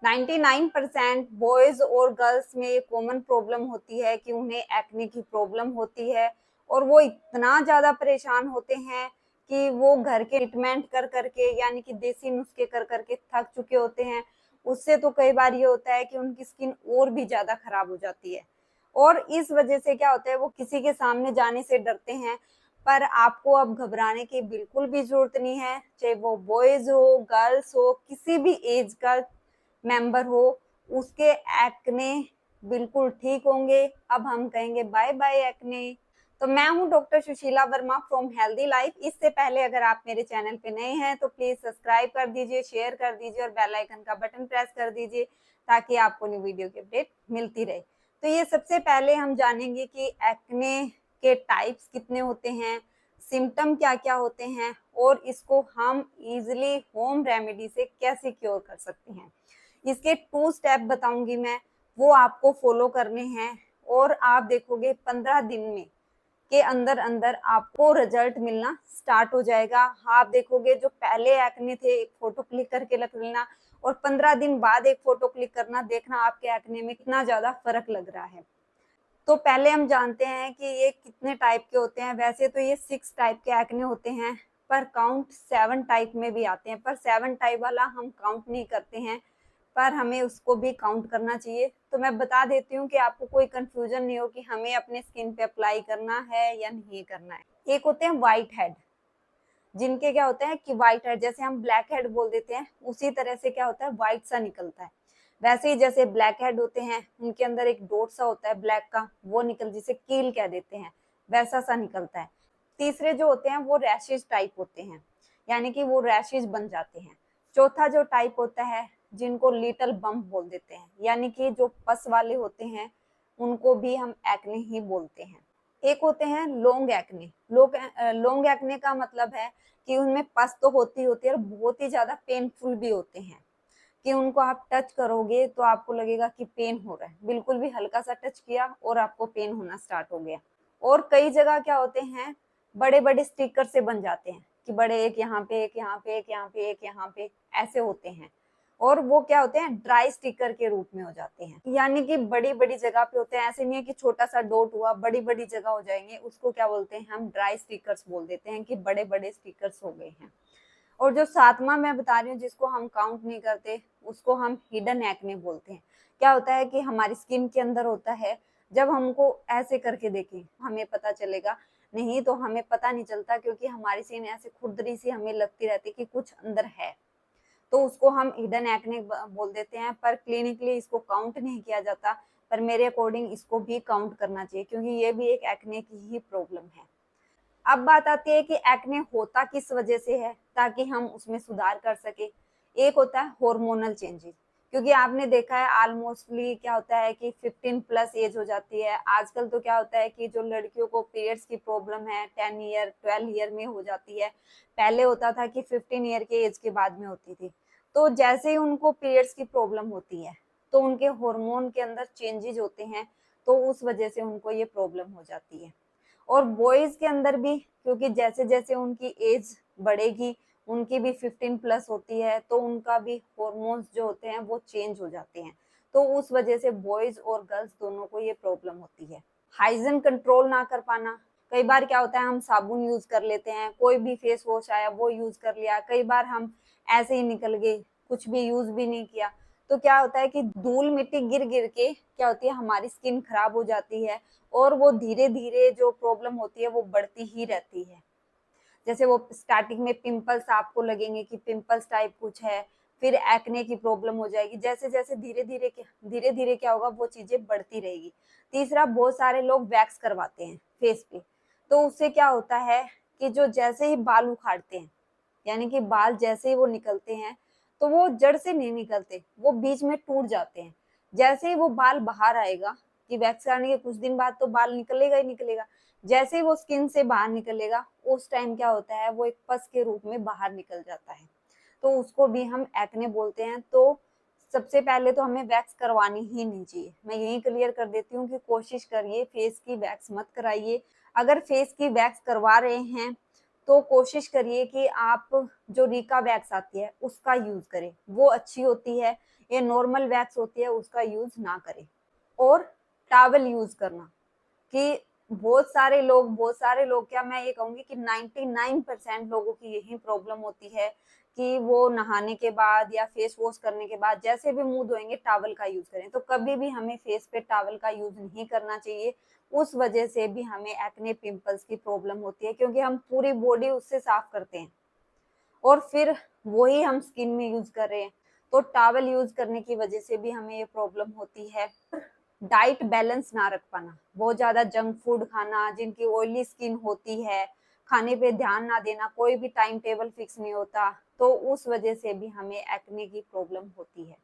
99% boys और girls में ये कॉमन प्रॉब्लम होती है कि उन्हें एक्ने की प्रॉब्लम होती है और वो इतना ज्यादा परेशान होते हैं कि वो घर के ट्रीटमेंट कर करके यानी कि देसी नुस्खे कर करके थक चुके होते हैं। उससे तो कई बार ये होता है कि उनकी स्किन और भी ज्यादा खराब हो जाती है और इस वजह से क्या होता है वो किसी के सामने जाने से डरते हैं। पर आपको अब घबराने की बिल्कुल भी जरूरत नहीं है, चाहे वो बॉयज हो गर्ल्स हो किसी भी एज का मेंबर हो, उसके एक्ने बिल्कुल ठीक होंगे। अब हम कहेंगे बाय बाय एक्ने। तो मैं हूं doctor Sushila Verma from healthy life. इससे पहले अगर आप मेरे चैनल पे नए हैं तो प्लीज सब्सक्राइब कर दीजिए, शेयर कर दीजिए और बेल आइकन का बटन प्रेस कर दीजिए ताकि आपको न्यू वीडियो की अपडेट मिलती रहे। तो ये सबसे पहले हम जानेंगे कि एक्ने के टाइप्स कितने होते हैं, सिम्टम क्या क्या होते हैं और इसको हम इजिली होम रेमेडी से कैसे क्योर कर सकते हैं। इसके 2 स्टेप बताऊंगी मैं, वो आपको फॉलो करने हैं और आप देखोगे 15 दिन में के अंदर अंदर आपको रिजल्ट मिलना स्टार्ट हो जाएगा। आप देखोगे जो पहले एक्ने थे एक फोटो क्लिक करके रख लेना और 15 दिन बाद एक फोटो क्लिक करना, देखना आपके एक्ने में कितना ज्यादा फर्क लग रहा है। तो पहले हम जानते हैं कि ये कितने टाइप के होते हैं। वैसे तो ये 6 टाइप के एक्ने होते हैं पर काउंट 7 टाइप में भी आते हैं, पर 7 टाइप वाला हम काउंट नहीं करते हैं, पर हमें उसको भी काउंट करना चाहिए। तो मैं बता देती हूँ कि आपको कोई कंफ्यूजन नहीं हो कि हमें अपने स्किन पे अप्लाई करना है या नहीं करना है। एक होते हैं व्हाइट हेड, जिनके क्या होता है कि व्हाइट हेड जैसे हम ब्लैक हेड बोल देते हैं उसी तरह से क्या होता है व्हाइट सा निकलता है। वैसे ही जैसे ब्लैक हेड होते हैं उनके अंदर एक डॉट सा होता है ब्लैक का, वो निकल जिसे कील कह देते हैं, वैसा सा निकलता है। तीसरे जो होते हैं वो रैशेज टाइप होते हैं, यानी कि वो रैशेज बन जाते हैं। चौथा जो टाइप होता है जिनको लिटल बम्प बोल देते हैं, यानी कि जो पस वाले होते हैं उनको भी हम एक्ने ही बोलते हैं। एक होते हैं लॉन्ग एक्ने। लॉन्ग एक्ने का मतलब है कि उनमें पस तो होती है और बहुत ही ज्यादा पेनफुल भी होते हैं कि उनको आप टच करोगे तो आपको लगेगा कि पेन हो रहा है, बिल्कुल भी हल्का सा टच किया और आपको पेन होना स्टार्ट हो गया। और कई जगह क्या होते हैं बड़े बड़े स्टिकर से बन जाते हैं कि बड़े एक यहाँ पे एक यहाँ पे एक यहाँ पे एक यहाँ पे ऐसे होते हैं और वो क्या होते हैं ड्राई स्टिकर के रूप में हो जाते हैं, यानी कि बड़ी बड़ी जगह पे होते हैं। ऐसे नहीं है कि छोटा सा डॉट हुआ बड़ी बड़ी जगह हो जाएंगे, उसको क्या बोलते हैं हम ड्राई स्टिकर्स बोल देते हैं कि बड़े बड़े स्टिकर्स हो गए हैं। और जो 7वां मैं बता रही हूँ जिसको हम काउंट नहीं करते उसको हम हिडन एक्ने बोलते हैं। क्या होता है कि हमारी स्किन के अंदर होता है, जब हमको ऐसे करके देखें हमें पता चलेगा, नहीं तो हमें पता नहीं चलता क्योंकि हमारी स्किन ऐसे खुरदरी सी हमें लगती रहती कि कुछ अंदर है, तो उसको हम हिडन एक्ने बोल देते हैं। पर क्लिनिकली इसको काउंट नहीं किया जाता, पर मेरे अकॉर्डिंग इसको भी काउंट करना चाहिए क्योंकि ये भी एक एक्ने की ही प्रॉब्लम है। अब बात आती है कि एक्ने होता किस वजह से है ताकि हम उसमें सुधार कर सके। एक होता है हार्मोनल चेंजेस, क्योंकि आपने देखा है ऑलमोस्टली क्या होता है कि 15 प्लस एज हो जाती है आजकल। तो क्या होता है कि जो लड़कियों को पीरियड्स की प्रॉब्लम है 10 ईयर 12 ईयर में हो जाती है, पहले होता था कि 15 ईयर के एज के बाद में होती थी। तो जैसे ही उनको पीरियड्स की प्रॉब्लम होती है तो उनके हार्मोन के अंदर चेंजेस होते हैं, तो उस वजह से उनको ये प्रॉब्लम हो जाती है। और बॉयज के अंदर भी, क्योंकि जैसे जैसे उनकी एज बढ़ेगी उनकी भी 15 प्लस होती है तो उनका भी हॉर्मोन्स जो होते हैं वो चेंज हो जाते हैं, तो उस वजह से बॉयज और गर्ल्स दोनों को ये प्रॉब्लम होती है। हाइजीन कंट्रोल ना कर पाना, कई बार क्या होता है हम साबुन यूज कर लेते हैं, कोई भी फेस वॉश आया वो यूज कर लिया, कई बार हम ऐसे ही निकल गए कुछ भी यूज भी नहीं किया, तो क्या होता है कि धूल मिट्टी गिर गिर के क्या होती है हमारी स्किन खराब हो जाती है और वो धीरे धीरे जो प्रॉब्लम होती है वो बढ़ती ही रहती है। जैसे वो स्टार्टिंग में पिंपल्स आपको लगेंगे कि पिंपल्स टाइप कुछ है, फिर एक्ने की प्रॉब्लम हो जाएगी, जैसे जैसे धीरे धीरे क्या होगा वो चीजें बढ़ती रहेगी। तीसरा, बहुत सारे लोग वैक्स करवाते हैं फेस पे, तो उससे क्या होता है कि जो जैसे ही बाल उखाड़ते हैं, यानी कि बाल जैसे ही वो निकलते हैं तो वो जड़ से नहीं निकलते, वो बीच में टूट जाते हैं। जैसे ही वो बाल बाहर आएगा कि वैक्स करने के कुछ दिन बाद तो बाल निकलेगा ही निकलेगा, जैसे ही वो स्किन से बाहर निकलेगा उस टाइम क्या होता है वो एक पस के रूप में बाहर निकल जाता है, तो उसको भी हम एक्ने बोलते हैं। तो सबसे पहले तो हमें वैक्स करवानी ही नहीं चाहिए। मैं यही क्लियर कर देती हूँ कि कोशिश करिए फेस की वैक्स मत कराइए। अगर फेस की वैक्स करवा रहे हैं तो कोशिश करिए कि आप जो रिका वैक्स आती है उसका यूज करें, वो अच्छी होती है। ये नॉर्मल वैक्स होती है उसका यूज ना करें। और टॉवल यूज करना, कि बहुत सारे लोग क्या मैं ये कहूंगी कि 99% लोगों की यही प्रॉब्लम होती है कि वो नहाने के बाद या फेस वॉश करने के बाद जैसे भी मुंह धोएंगे टॉवल का यूज करें। तो कभी भी हमें फेस पे टॉवल का यूज नहीं करना चाहिए। उस वजह से भी हमें एक्ने पिंपल्स की प्रॉब्लम होती है, क्योंकि हम पूरी बॉडी उससे साफ करते हैं और फिर वही हम स्किन में यूज कर रहे हैं। तो टॉवल यूज करने की वजह से भी हमें ये प्रॉब्लम होती है। डाइट बैलेंस ना रख पाना, बहुत ज्यादा जंक फूड खाना, जिनकी ऑयली स्किन होती है, खाने पे ध्यान ना देना, कोई भी टाइम टेबल फिक्स नहीं होता, तो उस वजह से भी हमें एक्ने की प्रॉब्लम होती है।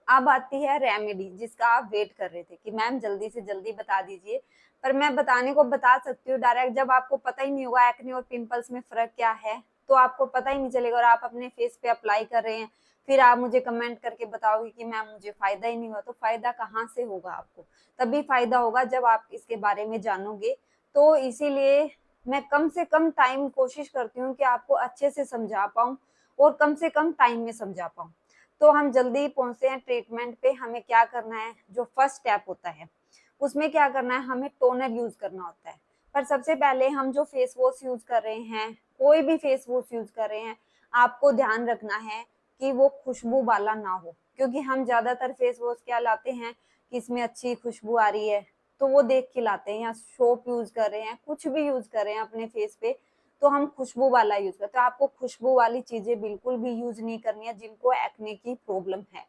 अब आती है रेमेडी, जिसका आप वेट कर रहे थे कि मैम जल्दी से जल्दी बता दीजिए। पर मैं बताने को बता सकती हूँ डायरेक्ट, जब आपको पता ही नहीं होगा एक्ने और पिंपल्स में फर्क क्या है, तो आपको पता ही नहीं चलेगा और आप अपने फेस पे अप्लाई कर रहे हैं, फिर आप मुझे कमेंट करके बताओगे कि मैम मुझे फायदा ही नहीं हुआ। तो फायदा कहाँ से होगा आपको? तभी फायदा होगा जब आप इसके बारे में जानोगे। तो इसीलिए मैं कम से कम टाइम कोशिश करती हूँ कि आपको अच्छे से समझा पाऊँ और कम से कम टाइम में समझा पाऊँ। तो हम जल्दी पहुंचते हैं ट्रीटमेंट पे। हमें क्या करना है, जो फर्स्ट स्टेप होता है उसमें क्या करना है, हमें टोनर यूज करना होता है। पर सबसे पहले हम जो फेस वॉश यूज कर रहे हैं, कोई भी फेस वॉश यूज कर रहे हैं, आपको ध्यान रखना है कि वो खुशबू वाला ना हो, क्योंकि हम ज्यादातर फेस वॉश क्या लाते हैं कि इसमें अच्छी खुशबू आ रही है तो वो देख के लाते हैं, या सोप यूज कर रहे हैं, कुछ भी यूज कर रहे हैं अपने फेस पे तो हम खुशबू वाला यूज करते हैं। तो आपको खुशबू वाली चीजें बिल्कुल भी यूज नहीं करनी है जिनको एक्ने की प्रॉब्लम है।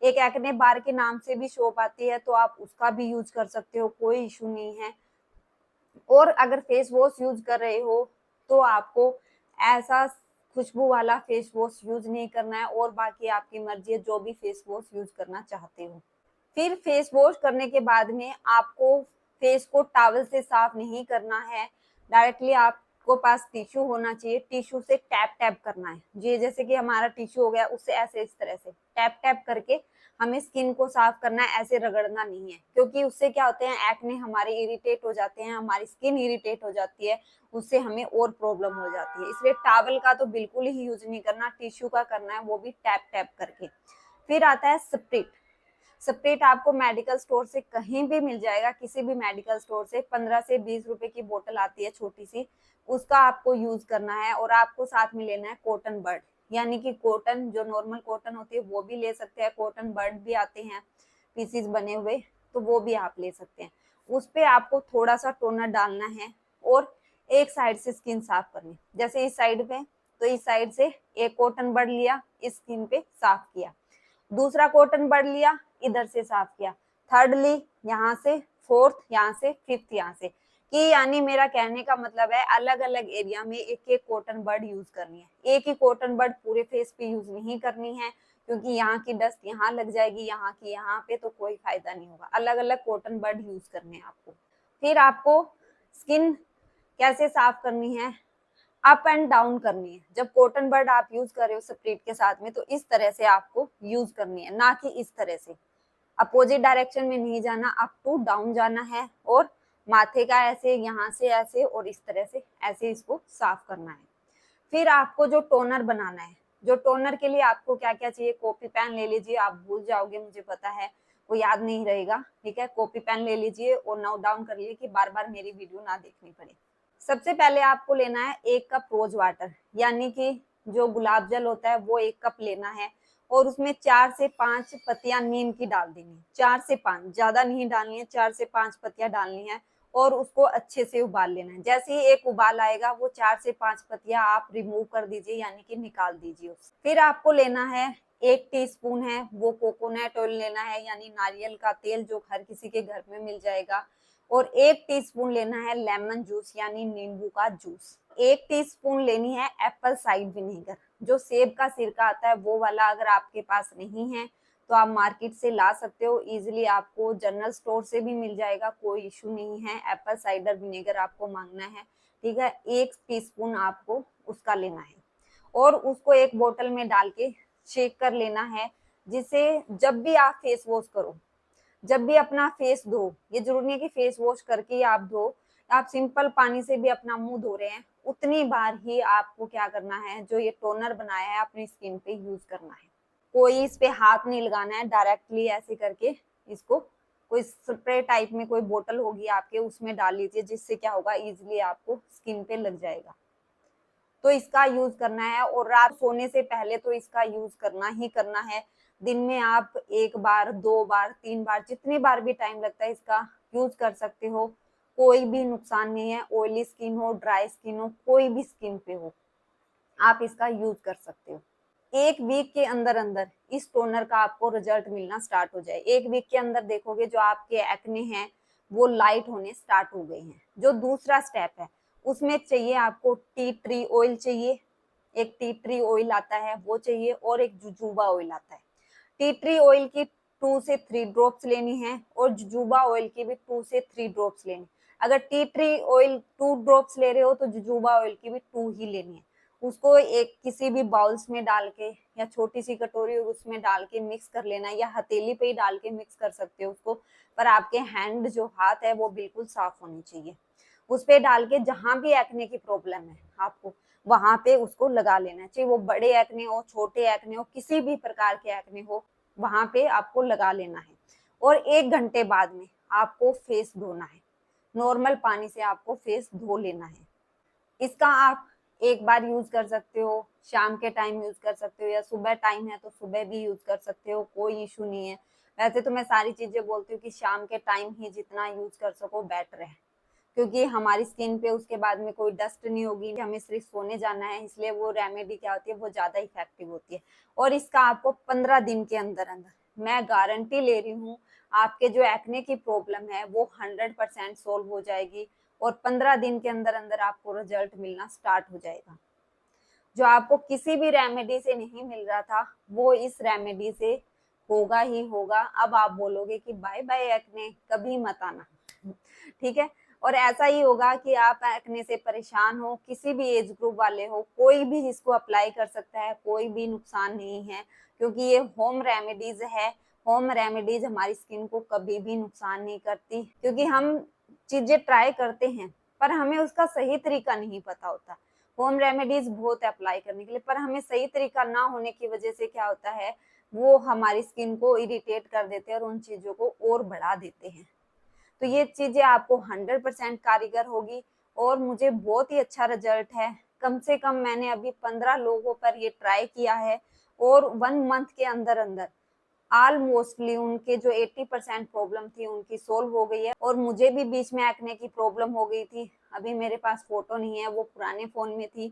एक एक्ने बार के नाम से भी शॉप आती है, तो आप उसका भी यूज कर सकते हो, कोई इशू नहीं है। और अगर फेस वॉश यूज कर रहे हो तो आपको ऐसा खुशबू वाला फेस वॉश यूज नहीं करना है, और बाकी आपकी मर्जी है जो भी फेस वॉश यूज करना चाहते हो। फिर फेस वॉश करने के बाद में आपको फेस को टॉवल से साफ नहीं करना है, डायरेक्टली आपको पास टिश्यू होना चाहिए, टिश्यू से टैप टैप करना है जी, जैसे कि हमारा टिश्यू हो गया उससे ऐसे इस तरह से टैप टैप करके हमें स्किन को साफ करना है, ऐसे रगड़ना नहीं है। क्योंकि उससे क्या होते हैं, एक्ने हमारे इरिटेट हो जाते हैं, हमारी स्किन इरिटेट हो जाती है, उससे हमें और प्रॉब्लम हो जाती है। इसलिए टॉवल का तो बिल्कुल ही यूज नहीं करना, टिश्यू का करना है, वो भी टैप टैप करके। फिर आता है स्प्रिट। स्प्रिट आपको मेडिकल स्टोर से कहीं भी मिल जाएगा, किसी भी मेडिकल स्टोर से 15 से 20 रुपए की बोतल आती है छोटी सी, उसका आपको यूज करना है। और आपको साथ में लेना है कॉटन बड, यानी कि कॉटन जो नॉर्मल कॉटन होती है वो भी ले सकते हैं, कॉटन बड भी आते हैं पीसीज बने हुए, तो वो भी आप ले सकते हैं। उस पे आपको थोड़ा सा टोनर डालना है और एक साइड से स्किन साफ करनी, जैसे इस साइड पे, तो इस साइड से एक कॉटन बड लिया, इस स्किन पे साफ किया, दूसरा कॉटन बड लिया, इधर से साफ किया, थर्ड ली यहाँ से, फोर्थ यहाँ से, फिफ्थ यहाँ से, कि यानी मेरा कहने का मतलब है अलग अलग एरिया में एक एक कॉटन बड यूज करनी है। एक ही कॉटन बड पूरे फेस पे यूज नहीं करनी है, क्योंकि यहाँ की डस्ट यहाँ लग जाएगी, यहाँ की यहाँ पे, तो कोई फायदा नहीं होगा। अलग अलग कॉटन बड यूज करने हैं आपको। फिर आपको स्किन कैसे साफ करनी है, अप एंड डाउन करनी है। जब कॉटन बड आप यूज कर रहे हो स्प्रिट के साथ में, तो इस तरह से आपको यूज करनी है, ना कि इस तरह से। अपोजिट डायरेक्शन में नहीं जाना, अप टू डाउन जाना है, और माथे का ऐसे, यहाँ से ऐसे और इस तरह से ऐसे इसको साफ करना है। फिर आपको जो टोनर बनाना है, जो टोनर के लिए आपको क्या क्या चाहिए, कॉपी पेन ले लीजिए, आप भूल जाओगे मुझे पता है, वो याद नहीं रहेगा, ठीक है। कॉपी पेन ले लीजिए और नोट डाउन कर लीजिए कि बार बार मेरी वीडियो ना देखनी पड़े। सबसे पहले आपको लेना है 1 कप रोज वाटर, यानी कि जो गुलाब जल होता है वो 1 कप लेना है, और उसमें 4 से 5 पत्तियां नीम की डाल देनी, 4 से 5, ज्यादा नहीं डालनी है, 4 से 5 पत्तियां डालनी है, और उसको अच्छे से उबाल लेना है। जैसे ही एक उबाल आएगा, वो 4 से 5 पत्तियां आप रिमूव कर दीजिए, यानी कि निकाल दीजिए। फिर आपको लेना है 1 टीस्पून है वो कोकोनट ऑयल लेना है, यानी नारियल का तेल, जो हर किसी के घर में मिल जाएगा। और 1 टीस्पून लेना है लेमन जूस, यानी नींबू का जूस। 1 टीस्पून लेनी है एप्पल साइड विनेगर, जो सेब का सिरका आता है वो वाला। अगर आपके पास नहीं है तो आप मार्केट से ला सकते हो इजिली, आपको जनरल स्टोर से भी मिल जाएगा, कोई इशू नहीं है। एप्पल साइडर विनेगर आपको मांगना है, ठीक है। 1 टीस्पून आपको उसका लेना है, और उसको एक बोतल में डाल के शेक कर लेना है, जिसे जब भी आप फेस वॉश करो, जब भी अपना फेस धो, ये जरूरी नहीं है कि फेस वॉश करके ही आप धो, आप सिंपल पानी से भी अपना मुंह धो रहे हैं, उतनी बार ही आपको क्या करना है, जो ये टोनर बनाया है अपनी स्किन पे यूज करना है। कोई इस पे हाथ नहीं लगाना है, डायरेक्टली ऐसे करके इसको कोई स्प्रे टाइप में कोई बोतल होगी आपके, उसमें डाल लीजिए, जिससे क्या होगा इजीली आपको स्किन पे लग जाएगा। तो इसका यूज करना है, और रात सोने से पहले तो इसका यूज करना ही करना है। दिन में आप 1 बार 2 बार 3 बार जितनी बार भी टाइम लगता है इसका यूज कर सकते हो। कोई भी नुकसान नहीं है, ऑयली स्किन हो, ड्राई स्किन हो, कोई भी स्किन पे हो, आप इसका यूज कर सकते हो। 1 वीक के अंदर अंदर इस टोनर का आपको रिजल्ट मिलना स्टार्ट हो जाए। 1 वीक के अंदर देखोगे जो आपके एक्ने हैं वो लाइट होने स्टार्ट हो गए हैं। जो दूसरा स्टेप है उसमें चाहिए आपको टी ट्री ऑयल चाहिए, एक टी ट्री ऑयल आता है वो चाहिए, और एक जुजुबा ऑयल आता है। टी ट्री ऑयल की 2 से 3 ड्रॉप्स लेनी है, और जुजुबा ऑयल की भी 2 से 3 ड्रॉप्स लेनी। अगर टी ट्री ऑयल 2 ड्रॉप्स ले रहे हो तो जुजुबा ऑयल की भी 2 ही लेनी है। उसको एक किसी भी बाउल्स में डाल के, या छोटी सी कटोरी उसमें डाल के मिक्स कर लेना, या हथेली पे ही डाल के मिक्स कर सकते हो उसको, पर आपके हैंड जो हाथ है वो बिल्कुल साफ होनी चाहिए। उस पे डाल के जहां भी एक्ने की प्रॉब्लम है आपको वहां पे उसको लगा लेना चाहिए। वो बड़े एक्ने हो, छोटे एक्ने हो, किसी भी प्रकार के एक्ने हो, वहां पे आपको लगा लेना है। और 1 घंटे बाद में आपको फेस धोना है, नॉर्मल पानी से आपको फेस धो लेना है। इसका आप एक बार यूज कर सकते हो, शाम के टाइम यूज कर सकते हो, या सुबह टाइम है तो सुबह भी यूज कर सकते हो, कोई इशू नहीं है। वैसे तो मैं सारी चीजें बोलती हूँ कि शाम के टाइम ही जितना यूज कर सको बेटर है, क्योंकि हमारी स्किन पे उसके बाद में कोई डस्ट नहीं होगी, हमें सिर्फ सोने जाना है, इसलिए वो रेमेडी क्या होती है वो ज्यादा इफेक्टिव होती है। और इसका आपको 15 दिन के अंदर अंदर मैं गारंटी ले रही हूँ आपके जो एक्ने की प्रॉब्लम है वो 100% सोल्व हो जाएगी, और 15 दिन के अंदर अंदर आपको रिजल्ट मिलना स्टार्ट हो जाएगा। जो आपको किसी भी रेमेडी से नहीं मिल रहा था वो इस रेमेडी से होगा ही होगा। अब आप बोलोगे कि बाय बाय एक्ने, कभी मत आना। ठीक है, और ऐसा ही होगा कि आप एक्ने से परेशान हो, किसी भी एज ग्रुप वाले हो, कोई भी इसको अप्लाई कर सकता है, कोई भी नुकसान नहीं है, क्योंकि ये होम रेमेडीज है। होम रेमेडीज हमारी स्किन को कभी भी नुकसान नहीं करती, क्योंकि हम चीजें ट्राई करते हैं पर हमें उसका सही तरीका नहीं पता होता। होम रेमेडीज बहुत अप्लाई करने के लिए, पर हमें सही तरीका ना होने की वजह से क्या होता है वो हमारी स्किन को इरिटेट कर देते हैं और उन चीजों को और बढ़ा देते हैं। तो ये चीजें आपको 100% कारीगर होगी, और मुझे बहुत ही अच्छा रिजल्ट है। कम से कम मैंने अभी 15 लोगों पर ये ट्राई किया है, और 1 मंथ के अंदर अंदर ऑलमोस्टली उनके जो 80% प्रॉब्लम थी उनकी सोल्व हो गई है। और मुझे भी बीच में एक्ने की प्रॉब्लम हो गई थी, अभी मेरे पास फोटो नहीं है, वो पुराने फोन में थी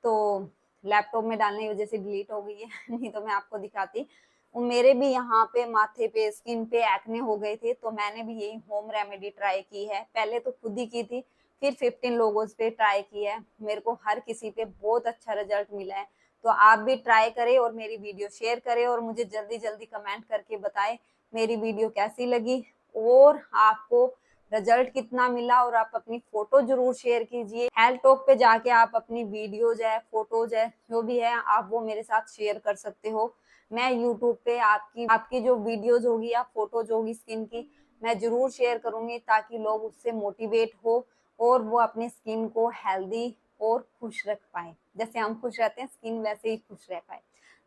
तो लैपटॉप में डालने की वजह से डिलीट हो गई है नहीं तो मैं आपको दिखाती। वो मेरे भी यहाँ पे माथे पे स्किन पे एक्ने हो गए थे, तो मैंने भी यही होम रेमेडी ट्राई की है। पहले तो खुद ही की थी, फिर 15 लोगों पे ट्राई की है, मेरे को हर किसी पे बहुत अच्छा रिजल्ट मिला है। तो आप भी ट्राई करें और मेरी वीडियो शेयर करें, और मुझे जल्दी जल्दी कमेंट करके बताएं मेरी वीडियो कैसी लगी और आपको रिजल्ट कितना मिला। और आप अपनी फोटो जरूर शेयर कीजिए। हेल्थ टॉक पे जाके आप अपनी वीडियोज है, फोटोज है, जो भी है आप वो मेरे साथ शेयर कर सकते हो। मैं यूट्यूब पे आपकी जो वीडियोज होगी या फोटोज होगी स्किन की, मैं जरूर शेयर करूंगी, ताकि लोग उससे मोटिवेट हो और वो अपनी स्किन को हेल्दी और खुश रख पाए। जैसे हम खुश रहते हैं स्किन वैसे ही खुश रह पाए।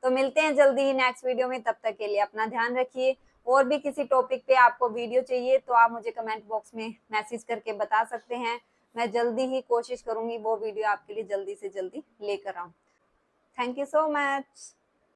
तो मिलते हैं जल्दी ही नेक्स्ट वीडियो में, तब तक के लिए अपना ध्यान रखिए। और भी किसी टॉपिक पे आपको वीडियो चाहिए तो आप मुझे कमेंट बॉक्स में मैसेज करके बता सकते हैं। मैं जल्दी ही कोशिश करूंगी वो वीडियो आपके लिए जल्दी से जल्दी लेकर आऊं। Thank you so much.